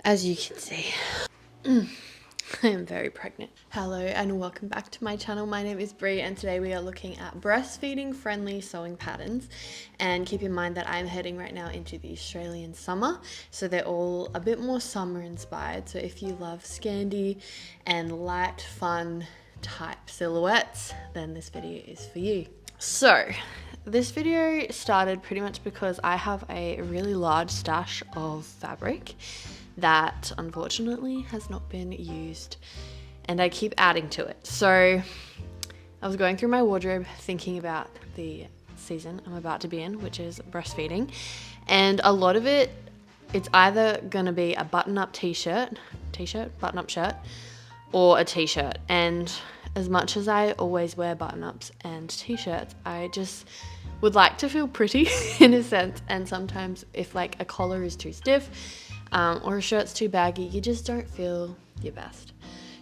As you can see, I am very pregnant. Hello and welcome back to my channel. My name is Brie and today we are looking at breastfeeding friendly sewing patterns. And keep in mind that I'm heading right now into the Australian summer, so they're all a bit more summer inspired. So if you love scandi and light fun type silhouettes, then this video is for you. So this video started pretty much because I have a really large stash of fabric that unfortunately has not been used and I keep adding to it. So I was going through my wardrobe thinking about the season I'm about to be in, which is breastfeeding, and a lot of it's either gonna be a button-up button-up shirt, or a t-shirt. And as much as I always wear button-ups and t-shirts, I just would like to feel pretty in a sense, and sometimes if like a collar is too stiff or a shirt's too baggy, you just don't feel your best.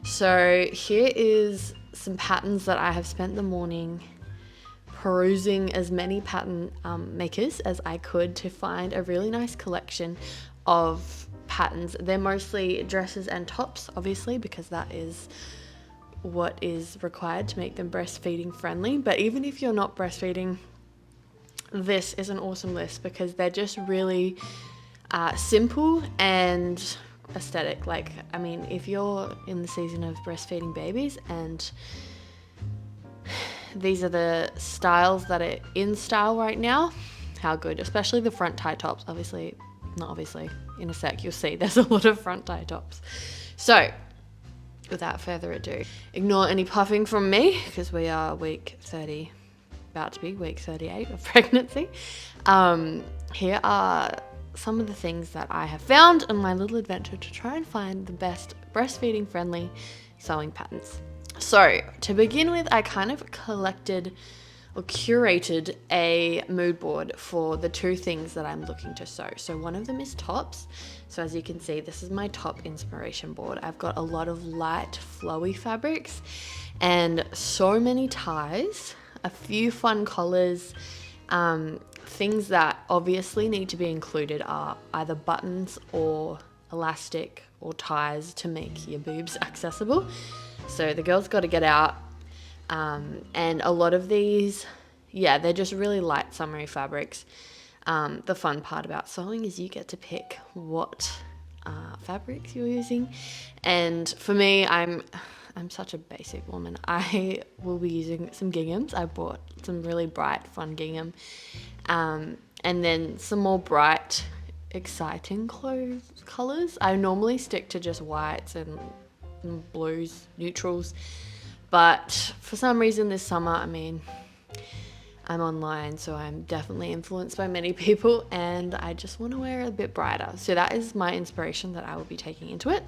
So here is some patterns that I have spent the morning perusing as many pattern makers as I could to find a really nice collection of patterns. They're mostly dresses and tops, obviously, because that is what is required to make them breastfeeding friendly. But even if you're not breastfeeding, this is an awesome list because they're just really simple and aesthetic. Like, I mean, if you're in the season of breastfeeding babies and these are the styles that are in style right now, how good, especially the front tie tops. Not obviously, in a sec you'll see there's a lot of front tie tops. So without further ado, ignore any puffing from me because we are week 30, about to be week 38 of pregnancy. Here are some of the things that I have found in my little adventure to try and find the best breastfeeding friendly sewing patterns. So to begin with, I kind of collected or curated a mood board for the two things that I'm looking to sew. So one of them is tops. So as you can see, this is my top inspiration board. I've got a lot of light flowy fabrics and so many ties, a few fun colors. Things that obviously need to be included are either buttons or elastic or ties to make your boobs accessible. So the girls got to get out. And a lot of these, they're just really light summery fabrics. The fun part about sewing is you get to pick what fabrics you're using. And for me, I'm such a basic woman. I will be using some ginghams. I bought some really bright, fun gingham. And then some more bright, exciting colors. I normally stick to just whites and blues, neutrals. But for some reason this summer, I'm online, so I'm definitely influenced by many people and I just want to wear a bit brighter. So that is my inspiration that I will be taking into it.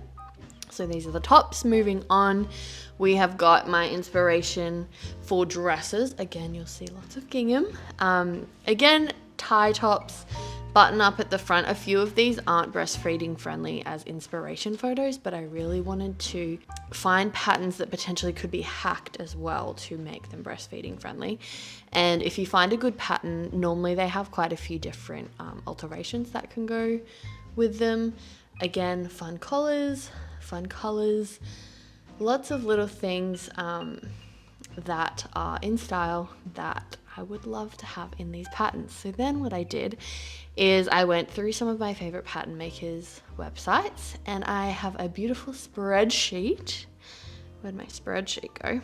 So these are the tops. Moving on, we have got my inspiration for dresses. Again, you'll see lots of gingham. Again, tie tops, button up at the front. A few of these aren't breastfeeding friendly as inspiration photos, but I really wanted to find patterns that potentially could be hacked as well to make them breastfeeding friendly. And if you find a good pattern, normally they have quite a few different alterations that can go with them. Again, fun colors, lots of little things that are in style that I would love to have in these patterns. So then what I did is I went through some of my favorite pattern makers websites and I have a beautiful spreadsheet. Where'd my spreadsheet go?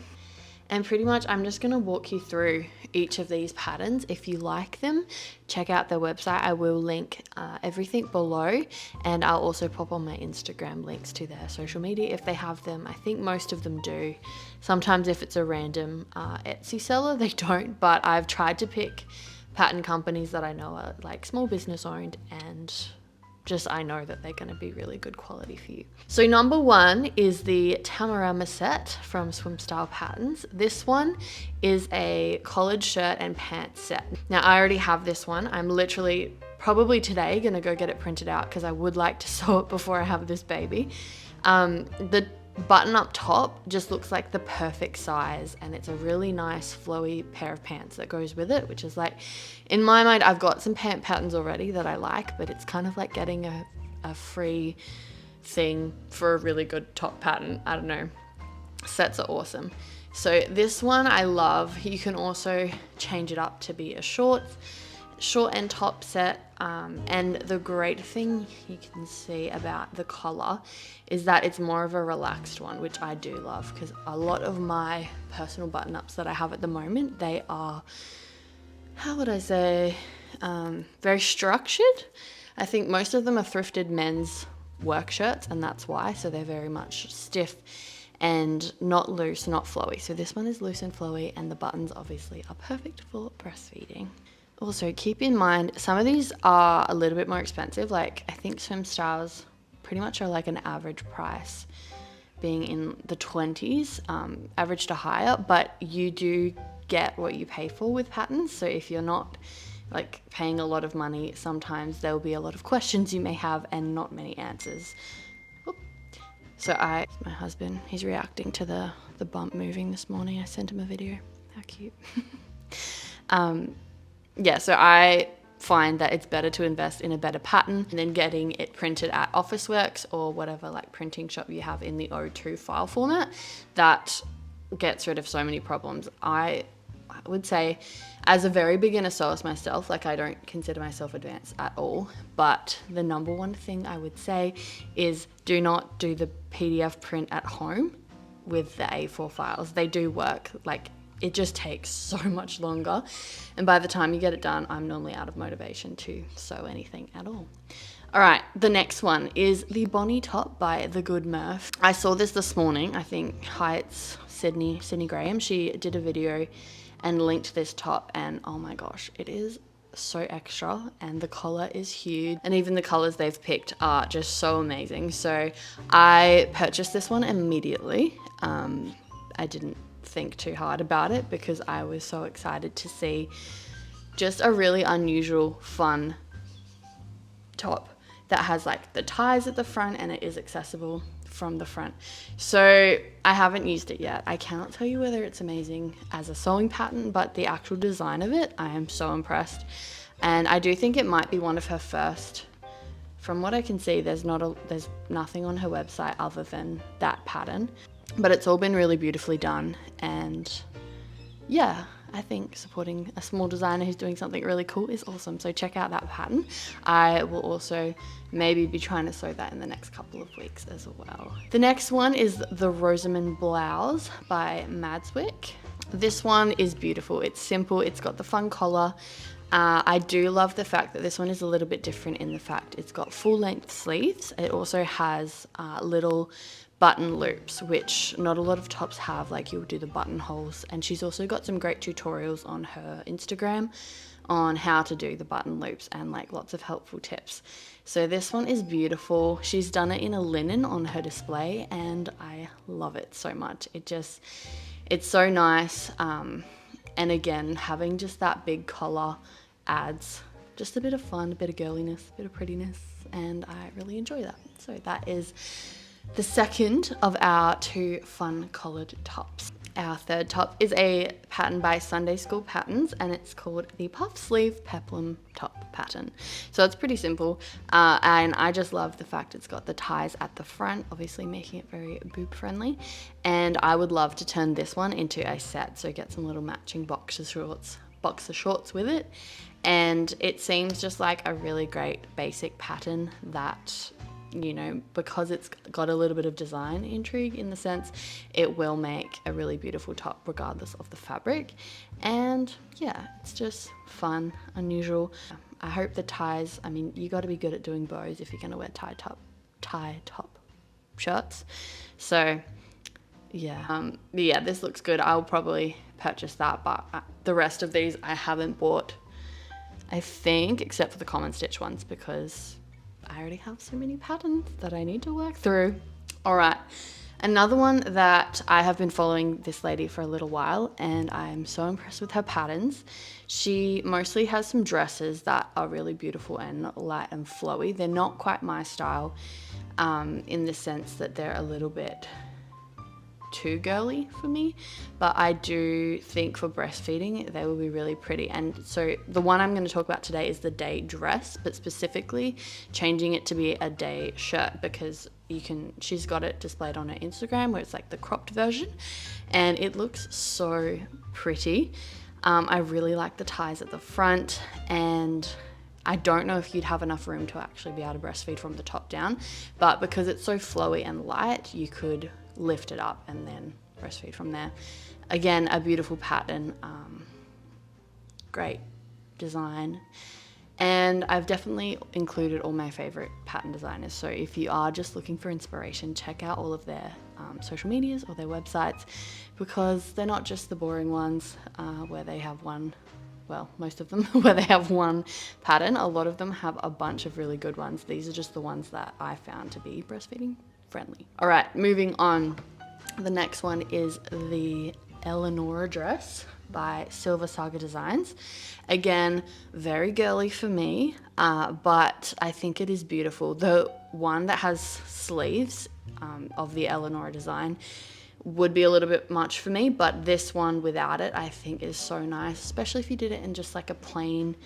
And pretty much I'm just going to walk you through each of these patterns. If you like them, check out their website. I will link everything below, and I'll also pop on my Instagram links to their social media if they have them. I think most of them do. Sometimes if it's a random Etsy seller, they don't, but I've tried to pick pattern companies that I know are like small business owned and just I know that they're going to be really good quality for you. So number one is the Tamarama set from Swimstyle Patterns. This one is a collared shirt and pants set. Now I already have this one. I'm literally probably today going to go get it printed out because I would like to sew it before I have this baby. The button up top just looks like the perfect size, and it's a really nice flowy pair of pants that goes with it, which is like, in my mind, I've got some pant patterns already that I like, but it's kind of like getting a free thing for a really good top pattern. I don't know. Sets are awesome. So this one I love. You can also change it up to be a short and top set. And the great thing you can see about the collar is that it's more of a relaxed one, which I do love, because a lot of my personal button-ups that I have at the moment, they are, how would I say, very structured. I think most of them are thrifted men's work shirts, and that's why. So they're very much stiff and not loose, not flowy. So this one is loose and flowy, and the buttons obviously are perfect for breastfeeding. Also, keep in mind, some of these are a little bit more expensive. Like, I think Swimstyles pretty much are like an average price, being in the 20s, average to higher, but you do get what you pay for with patterns. So if you're not like paying a lot of money, sometimes there will be a lot of questions you may have and not many answers. Oop. So my husband, he's reacting to the bump moving this morning. I sent him a video. How cute. Yeah, so I find that it's better to invest in a better pattern than getting it printed at Officeworks or whatever like printing shop you have in the O2 file format. That gets rid of so many problems. I would say, as a very beginner sewist myself, like I don't consider myself advanced at all, but the number one thing I would say is do not do the PDF print at home with the A4 files. They do work, like it just takes so much longer, and by the time you get it done, I'm normally out of motivation to sew anything at all. All right, the next one is the Bonnie top by the good Murph. I saw this morning. I think it's Sydney Graham. She did a video and linked this top, and oh my gosh, it is so extra, and the collar is huge, and even the colors they've picked are just so amazing. So I purchased this one immediately. I didn't think too hard about it because I was so excited to see just a really unusual, fun top that has like the ties at the front and it is accessible from the front. So I haven't used it yet. I cannot tell you whether it's amazing as a sewing pattern, but the actual design of it, I am so impressed. And I do think it might be one of her first. From what I can see, there's nothing on her website other than that pattern, but it's all been really beautifully done. And yeah, I think supporting a small designer who's doing something really cool is awesome. So check out that pattern. I will also maybe be trying to sew that in the next couple of weeks as well. The next one is the Rosamond Blouse by Madswick. This one is beautiful. It's simple. It's got the fun collar. I do love the fact that this one is a little bit different in the fact it's got full length sleeves. It also has little button loops, which not a lot of tops have, like you'll do the buttonholes. And she's also got some great tutorials on her Instagram on how to do the button loops and like lots of helpful tips. So this one is beautiful. She's done it in a linen on her display and I love it so much. It's so nice. And again, having just that big collar adds just a bit of fun, a bit of girliness, a bit of prettiness, and I really enjoy that. So that is the second of our two fun collared tops. Our third top is a pattern by Sunday School Patterns, and it's called the Puff Sleeve Peplum Top Pattern. So it's pretty simple, and I just love the fact it's got the ties at the front, obviously making it very boob friendly. And I would love to turn this one into a set, so get some little matching boxer shorts with it. And it seems just like a really great basic pattern that, you know, because it's got a little bit of design intrigue in the sense, it will make a really beautiful top regardless of the fabric. And yeah, it's just fun, unusual. I hope the ties, I mean, you got to be good at doing bows if you're going to wear tie top shirts. So yeah, this looks good. I'll probably purchase that, but the rest of these I haven't bought, I think, except for the common stitch ones, because I already have so many patterns that I need to work through. All right, another one that I have been following this lady for a little while, and I'm so impressed with her patterns. She mostly has some dresses that are really beautiful and light and flowy. They're not quite my style, in the sense that they're a little bit too girly for me, but I do think for breastfeeding they will be really pretty. And so the one I'm going to talk about today is the day dress, but specifically changing it to be a day shirt, because she's got it displayed on her Instagram where it's like the cropped version, and it looks so pretty. I really like the ties at the front, and I don't know if you'd have enough room to actually be able to breastfeed from the top down, but because it's so flowy and light, you could lift it up and then breastfeed from there. Again, a beautiful pattern, great design, and I've definitely included all my favorite pattern designers. So if you are just looking for inspiration, check out all of their social medias or their websites, because they're not just the boring ones where they have one, well, most of them where they have one pattern. A lot of them have a bunch of really good ones. These are just the ones that I found to be breastfeeding friendly. All right, moving on. The next one is the Eleanor dress by Silver Saga Designs. Again, very girly for me, but I think it is beautiful. The one that has sleeves of the Eleanor design would be a little bit much for me, but this one without it I think is so nice, especially if you did it in just like a plain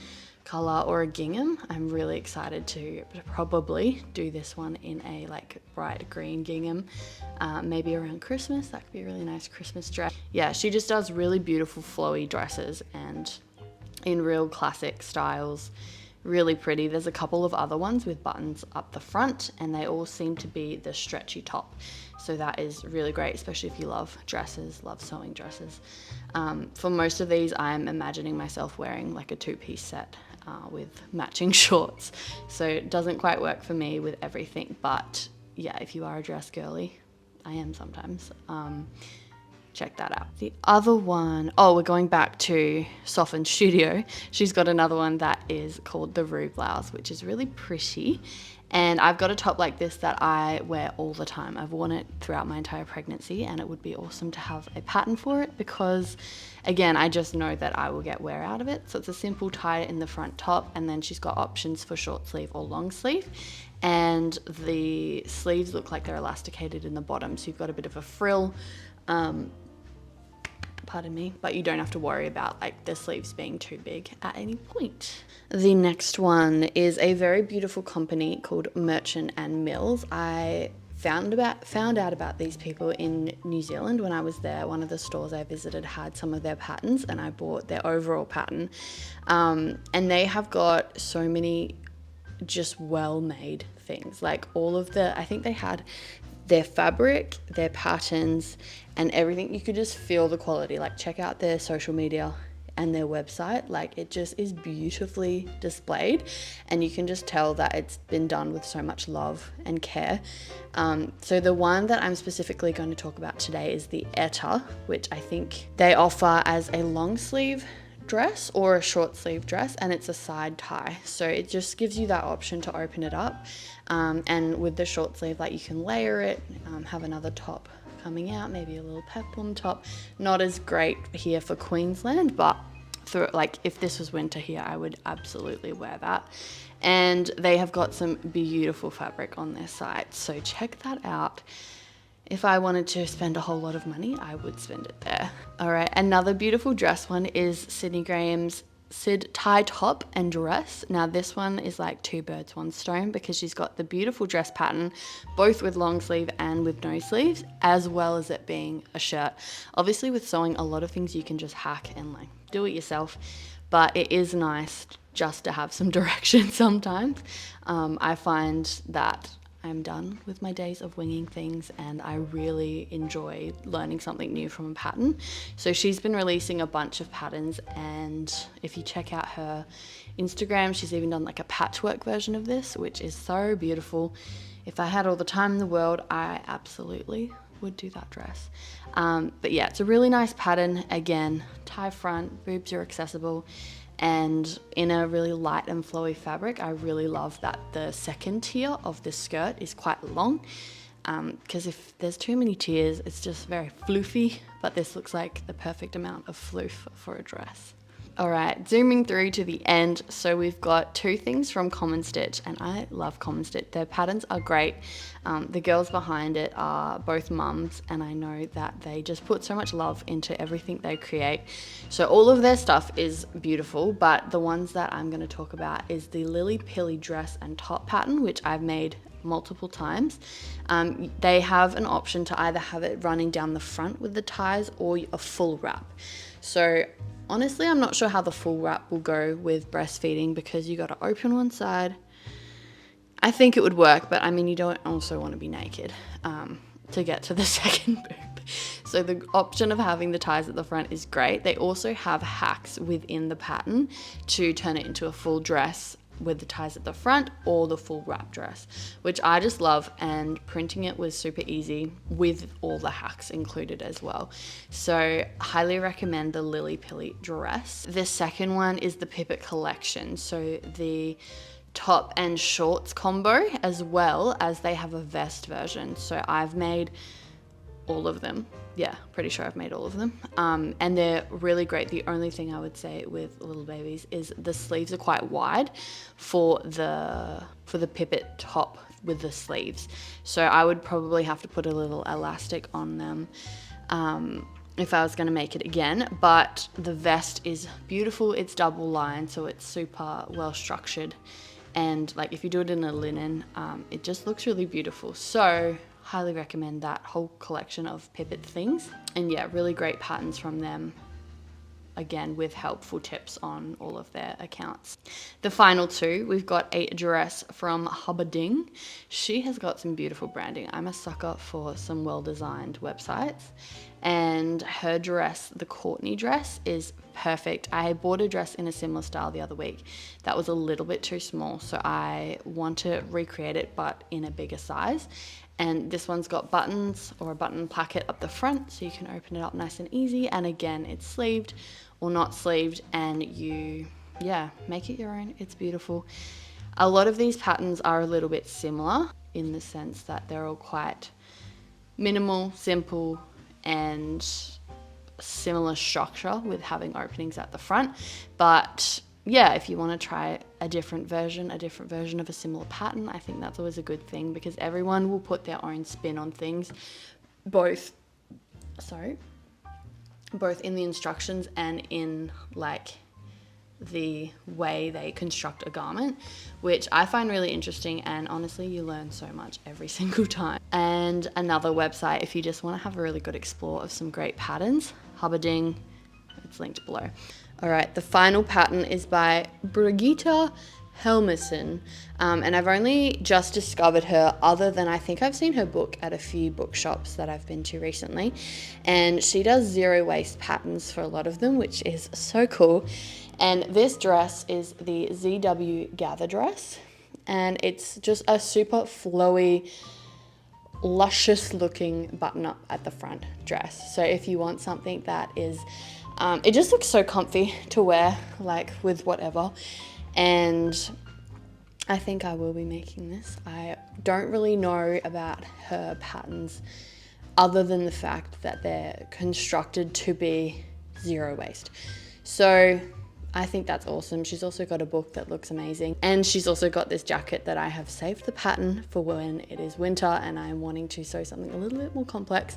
color or a gingham. I'm really excited to probably do this one in a like bright green gingham, maybe around Christmas. That could be a really nice Christmas dress. Yeah, she just does really beautiful flowy dresses and in real classic styles. Really pretty. There's a couple of other ones with buttons up the front, and they all seem to be the stretchy top. So that is really great, especially if you love dresses, love sewing dresses. For most of these, I'm imagining myself wearing like a two-piece set with matching shorts. So it doesn't quite work for me with everything, but yeah, if you are a dress girly, I am sometimes. Check that out. The other one, oh, we're going back to Soften Studio. She's got another one that is called the Rue Blouse, which is really pretty. And I've got a top like this that I wear all the time. I've worn it throughout my entire pregnancy, and it would be awesome to have a pattern for it because, again, I just know that I will get wear out of it. So it's a simple tie in the front top, and then she's got options for short sleeve or long sleeve. And the sleeves look like they're elasticated in the bottom, so you've got a bit of a frill. Pardon me, but you don't have to worry about like the sleeves being too big at any point. The next one is a very beautiful company called Merchant and Mills. I found out about these people in New Zealand when I was there. One of the stores I visited had some of their patterns, and I bought their overall pattern. And they have got so many just well-made things. Like all of I think they had their fabric, their patterns, and everything. You could just feel the quality. Like check out their social media and their website. Like it just is beautifully displayed, and you can just tell that it's been done with so much love and care. So the one that I'm specifically going to talk about today is the Etta, which I think they offer as a long sleeve dress or a short sleeve dress, and it's a side tie, so it just gives you that option to open it up, and with the short sleeve, like you can layer it, have another top coming out, maybe a little peplum top. Not as great here for Queensland, but like if this was winter here, I would absolutely wear that. And they have got some beautiful fabric on their site, so check that out. If I wanted to spend a whole lot of money, I would spend it there. All right, another beautiful dress one is Sydney Graham's Sid tie top and dress. Now this one is like two birds, one stone, because she's got the beautiful dress pattern, both with long sleeve and with no sleeves, as well as it being a shirt. Obviously with sewing, a lot of things you can just hack and like do it yourself, but it is nice just to have some direction sometimes. I find that I'm done with my days of winging things, and I really enjoy learning something new from a pattern. So she's been releasing a bunch of patterns, and if you check out her Instagram, she's even done like a patchwork version of this, which is so beautiful. If I had all the time in the world, I absolutely would do that dress. But yeah, it's a really nice pattern. Again, tie front, boobs are accessible, and in a really light and flowy fabric. I really love that the second tier of this skirt is quite long, because if there's too many tiers, it's just very floofy, but this looks like the perfect amount of floof for a dress. All right, zooming through to the end. So we've got two things from Common Stitch, and I love Common Stitch. Their patterns are great. The girls behind it are both mums, and I know that they just put so much love into everything they create. So all of their stuff is beautiful, but the ones that I'm going to talk about is the Lily Pilly dress and top pattern, which I've made multiple times. They have an option to either have it running down the front with the ties or a full wrap. So honestly, I'm not sure how the full wrap will go with breastfeeding because you got to open one side. I think it would work, but I mean, you don't also want to be naked to get to the second boob. So the option of having the ties at the front is great. They also have hacks within the pattern to turn it into a full dress with the ties at the front or the full wrap dress, which I just love, and printing it was super easy with all the hacks included as well. So highly recommend the Lily Pilly dress. The second one is the Pipit collection, so the top and shorts combo, as well as they have a vest version. So I've made all of them. Yeah, pretty sure I've made all of them. And they're really great. The only thing I would say with little babies is the sleeves are quite wide for the Pipit top with the sleeves. So I would probably have to put a little elastic on them if I was going to make it again. But the vest is beautiful. It's double lined, so it's super well structured. And like if you do it in a linen, it just looks really beautiful. So highly recommend that whole collection of Pipit things. And yeah, really great patterns from them, again with helpful tips on all of their accounts. The final two, we've got a dress from Hubbarding. She has got some beautiful branding. I'm a sucker for some well-designed websites, and her dress, the Courtney dress, is perfect. I bought a dress in a similar style the other week that was a little bit too small, so I want to recreate it but in a bigger size. And this one's got buttons or a button placket up the front, so you can open it up nice and easy. And again, it's sleeved or not sleeved, and you, yeah, make it your own. It's beautiful. A lot of these patterns are a little bit similar in the sense that they're all quite minimal, simple, and similar structure with having openings at the front. But yeah, if you want to try a different version of a similar pattern, I think that's always a good thing, because everyone will put their own spin on things, both in the instructions and in like the way they construct a garment, which I find really interesting, and honestly you learn so much every single time. And another website, if you just want to have a really good explore of some great patterns, Hubbarding, it's linked below. All right, the final pattern is by Brigitte Helmerson, and I've only just discovered her, other than I think I've seen her book at a few bookshops that I've been to recently, and she does zero waste patterns for a lot of them, which is so cool. And this dress is the ZW Gather dress, and it's just a super flowy, luscious looking button up at the front dress. So if you want something that is it just looks so comfy to wear, like with whatever. And I think I will be making this. I don't really know about her patterns other than the fact that they're constructed to be zero waste. So I think that's awesome. She's also got a book that looks amazing. And she's also got this jacket that I have saved the pattern for when it is winter and I'm wanting to sew something a little bit more complex.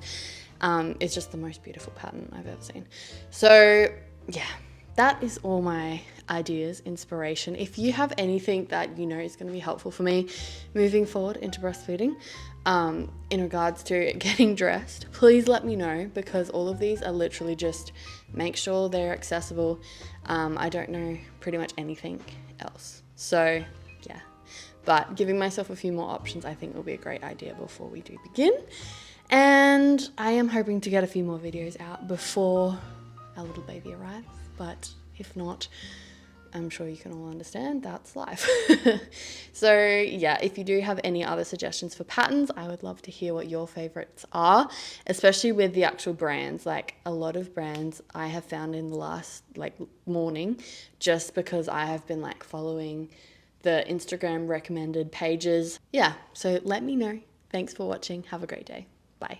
It's just the most beautiful pattern I've ever seen. So yeah, that is all my ideas, inspiration. If you have anything that you know is going to be helpful for me moving forward into breastfeeding, in regards to getting dressed, please let me know, because all of these are literally just make sure they're accessible. I don't know pretty much anything else. So yeah, but giving myself a few more options I think will be a great idea before we do begin. And I am hoping to get a few more videos out before our little baby arrives, but if not, I'm sure you can all understand that's life. So yeah, if you do have any other suggestions for patterns, I would love to hear what your favorites are, especially with the actual brands. Like a lot of brands I have found in the last morning, just because I have been following the Instagram recommended pages. Yeah, so let me know. Thanks for watching. Have a great day. Bye.